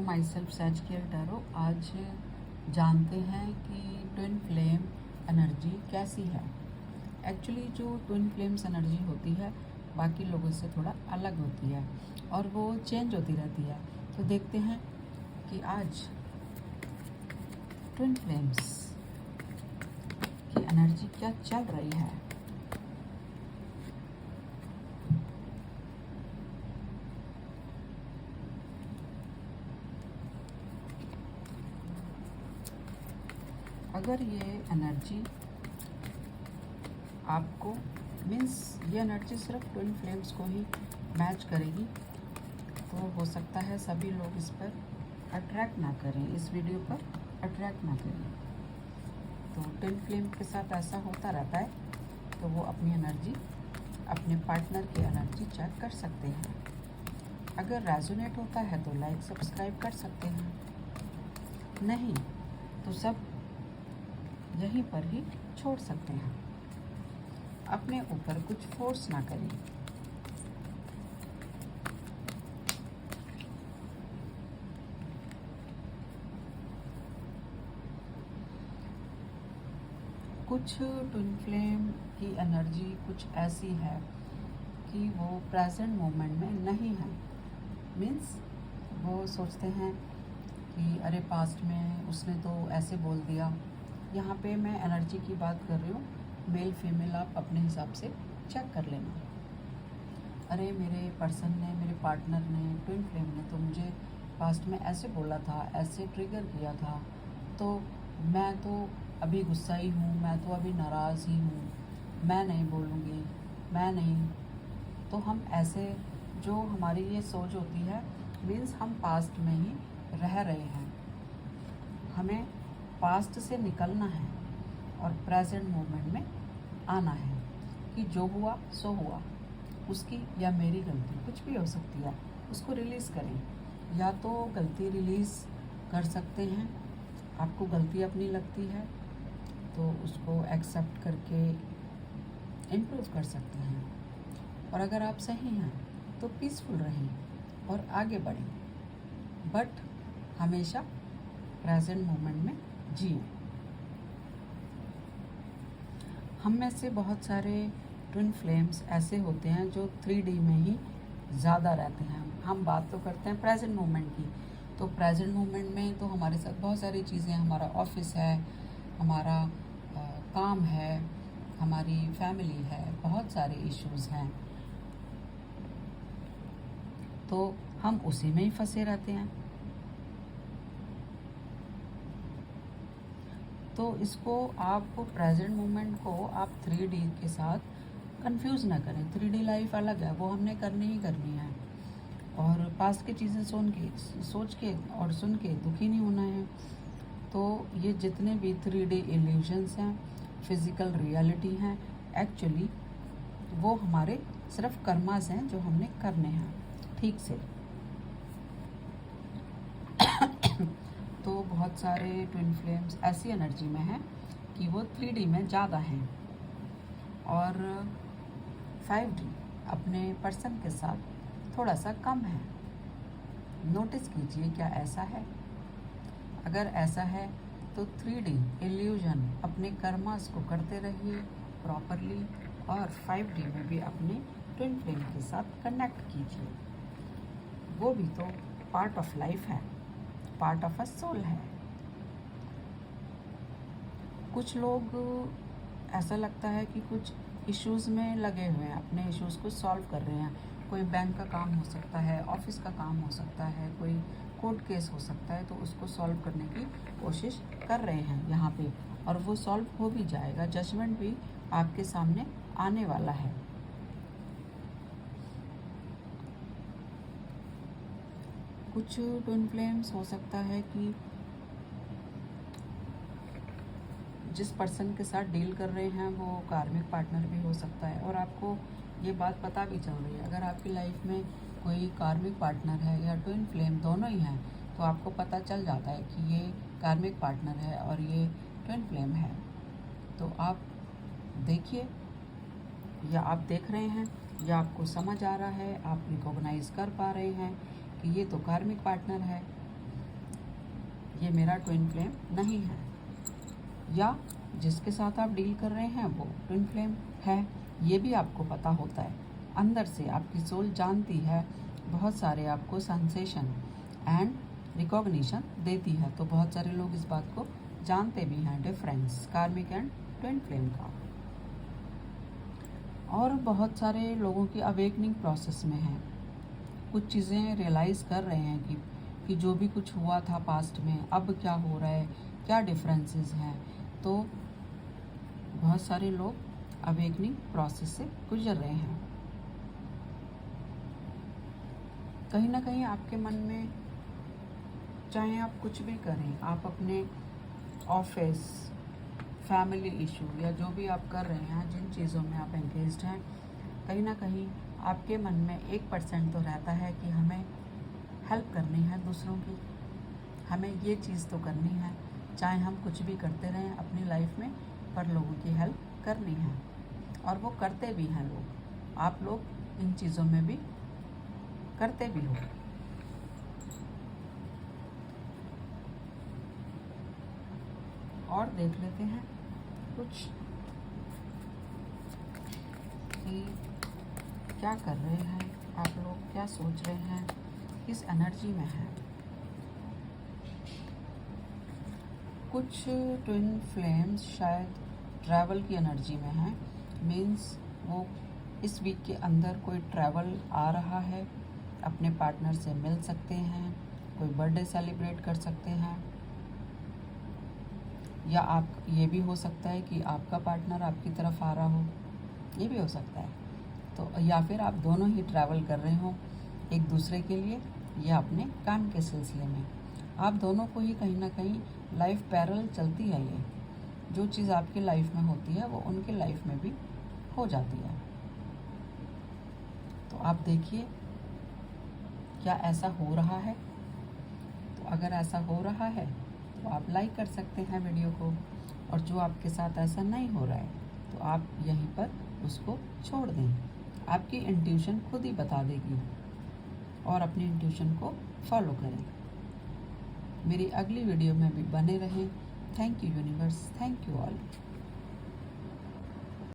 My self such care tarot. आज जानते हैं कि ट्विन फ्लेम एनर्जी कैसी है। एक्चुअली जो ट्विन फ्लेम्स एनर्जी होती है बाकी लोगों से थोड़ा अलग होती है और वो चेंज होती रहती है। तो देखते हैं कि आज ट्विन फ्लेम्स की एनर्जी क्या चल रही है। अगर ये एनर्जी आपको ये एनर्जी सिर्फ ट्विन फ्लेम्स को ही मैच करेगी, तो हो सकता है सभी लोग इस पर अट्रैक्ट ना करें, इस वीडियो पर अट्रैक्ट ना करें। तो ट्विन फ्लेम के साथ ऐसा होता रहता है, तो वो अपनी एनर्जी, अपने पार्टनर की एनर्जी चेक कर सकते हैं। अगर रेजोनेट होता है तो लाइक सब्सक्राइब कर सकते हैं, नहीं तो सब यहीं पर ही छोड़ सकते हैं। अपने ऊपर कुछ फोर्स ना करें। कुछ ट्विन फ्लेम की एनर्जी कुछ ऐसी है कि वो प्रेजेंट मोमेंट में नहीं है। मीन्स वो सोचते हैं कि अरे पास्ट में उसने तो ऐसे बोल दिया। यहाँ पे मैं एनर्जी की बात कर रही हूँ, मेल फीमेल आप अपने हिसाब से चेक कर लेना। अरे मेरे पर्सन ने, मेरे पार्टनर ने, ट्विन फ्लेम ने तो मुझे पास्ट में ऐसे बोला था, ऐसे ट्रिगर किया था, तो मैं तो अभी गुस्सा ही हूँ, मैं तो अभी नाराज़ ही हूँ, मैं नहीं बोलूँगी, मैं नहीं। तो हम ऐसे, जो हमारी ये सोच होती है, मीन्स हम पास्ट में ही रह रहे हैं। हमें पास्ट से निकलना है और प्रेजेंट मोमेंट में आना है कि जो हुआ सो हुआ, उसकी या मेरी गलती कुछ भी हो सकती है, उसको रिलीज़ करें। या तो गलती रिलीज़ कर सकते हैं, आपको गलती अपनी लगती है तो उसको एक्सेप्ट करके इम्प्रूव कर सकते हैं। और अगर आप सही हैं तो पीसफुल रहें और आगे बढ़ें, बट हमेशा प्रेजेंट मोमेंट में जिए। हम में से बहुत सारे ट्विन फ्लेम्स ऐसे होते हैं जो 3D में ही ज़्यादा रहते हैं। हम बात तो करते हैं प्रेजेंट मोमेंट की, तो प्रेजेंट मोमेंट में तो हमारे साथ बहुत सारी चीज़ें, हमारा ऑफिस है, हमारा काम है, हमारी फैमिली है, बहुत सारे इश्यूज़ हैं, तो हम उसी में ही फंसे रहते हैं। तो इसको आप प्रेजेंट मोमेंट को आप 3D के साथ कंफ्यूज ना करें। 3D लाइफ अलग है, वो हमने करनी ही करनी है। और पास्ट की चीज़ें सोच के और सुन के दुखी नहीं होना है। तो ये जितने भी 3D इल्यूजन्स हैं, फिज़िकल रियलिटी हैं, एक्चुअली वो हमारे सिर्फ कर्मास हैं जो हमने करने हैं ठीक से। तो बहुत सारे ट्विन फ्लेम्स ऐसी एनर्जी में हैं कि वो 3D में ज़्यादा हैं और 5D अपने पर्सन के साथ थोड़ा सा कम है। नोटिस कीजिए क्या ऐसा है। अगर ऐसा है तो 3D इल्यूजन अपने कर्मास को करते रहिए प्रॉपरली, और 5D में भी अपने ट्विन फ्लेम के साथ कनेक्ट कीजिए। वो भी तो पार्ट ऑफ लाइफ है, पार्ट ऑफ अ सोल है। कुछ लोग ऐसा लगता है कि कुछ इश्यूज़ में लगे हुए हैं, अपने इश्यूज़ को सॉल्व कर रहे हैं। कोई बैंक का काम हो सकता है, ऑफिस का काम हो सकता है, कोई कोर्ट केस हो सकता है, तो उसको सॉल्व करने की कोशिश कर रहे हैं यहाँ पे, और वो सॉल्व हो भी जाएगा। जजमेंट भी आपके सामने आने वाला है। कुछ ट्विन फ्लेम्स हो सकता है कि जिस पर्सन के साथ डील कर रहे हैं वो कार्मिक पार्टनर भी हो सकता है, और आपको ये बात पता भी चल रही है। अगर आपकी लाइफ में कोई कार्मिक पार्टनर है या ट्विन फ्लेम दोनों ही हैं, तो आपको पता चल जाता है कि ये कार्मिक पार्टनर है और ये ट्विन फ्लेम है। तो आप देखिए, या आप देख रहे हैं, या आपको समझ आ रहा है, आप रिकॉग्नाइज कर पा रहे हैं कि ये तो कार्मिक पार्टनर है। ये मेरा ट्विन फ्लेम नहीं है, या जिसके साथ आप डील कर रहे हैं वो ट्विन फ्लेम है, ये भी आपको पता होता है। अंदर से आपकी सोल जानती है, बहुत सारे आपको सेंसेशन एंड रिकॉग्निशन देती है। तो बहुत सारे लोग इस बात को जानते भी हैं, डिफरेंस कार्मिक एंड ट्विन फ्लेम का। और बहुत सारे लोगों की अवेकनिंग प्रोसेस में है, कुछ चीज़ें रियलाइज़ कर रहे हैं कि जो भी कुछ हुआ था पास्ट में अब क्या हो रहा है, क्या डिफरेंसेस हैं। तो बहुत सारे लोग अवेकनिंग प्रोसेस से गुजर रहे हैं। कहीं ना कहीं आपके मन में, चाहे आप कुछ भी करें, आप अपने ऑफिस, फैमिली इशू या जो भी आप कर रहे हैं, जिन चीज़ों में आप एंगेज्ड हैं, कहीं ना कहीं आपके मन में 1% तो रहता है कि हमें हेल्प करनी है दूसरों की, हमें ये चीज़ तो करनी है। चाहे हम कुछ भी करते रहें अपनी लाइफ में, पर लोगों की हेल्प करनी है, और वो करते भी हैं लोग। आप लोग इन चीज़ों में भी करते भी हो। और देख लेते हैं कुछ कि क्या कर रहे हैं आप लोग, क्या सोच रहे हैं, किस एनर्जी में है। कुछ ट्विन फ्लेम्स शायद ट्रैवल की एनर्जी में हैं, मीन्स वो इस वीक के अंदर कोई ट्रैवल आ रहा है, अपने पार्टनर से मिल सकते हैं, कोई बर्थडे सेलिब्रेट कर सकते हैं, या आप ये भी हो सकता है कि आपका पार्टनर आपकी तरफ आ रहा हो, ये भी हो सकता है। तो या फिर आप दोनों ही ट्रैवल कर रहे हो एक दूसरे के लिए या अपने काम के सिलसिले में। आप दोनों को ही कहीं ना कहीं लाइफ पैरेलल चलती है। ये जो चीज़ आपकी लाइफ में होती है वो उनके लाइफ में भी हो जाती है। तो आप देखिए क्या ऐसा हो रहा है। तो अगर ऐसा हो रहा है तो आप लाइक कर सकते हैं वीडियो को, और जो आपके साथ ऐसा नहीं हो रहा है तो आप यहीं पर उसको छोड़ दें। आपकी इंट्यूशन खुद ही बता देगी, और अपनी इंट्यूशन को फॉलो करें। मेरी अगली वीडियो में भी बने रहें। Thank you universe, thank you all.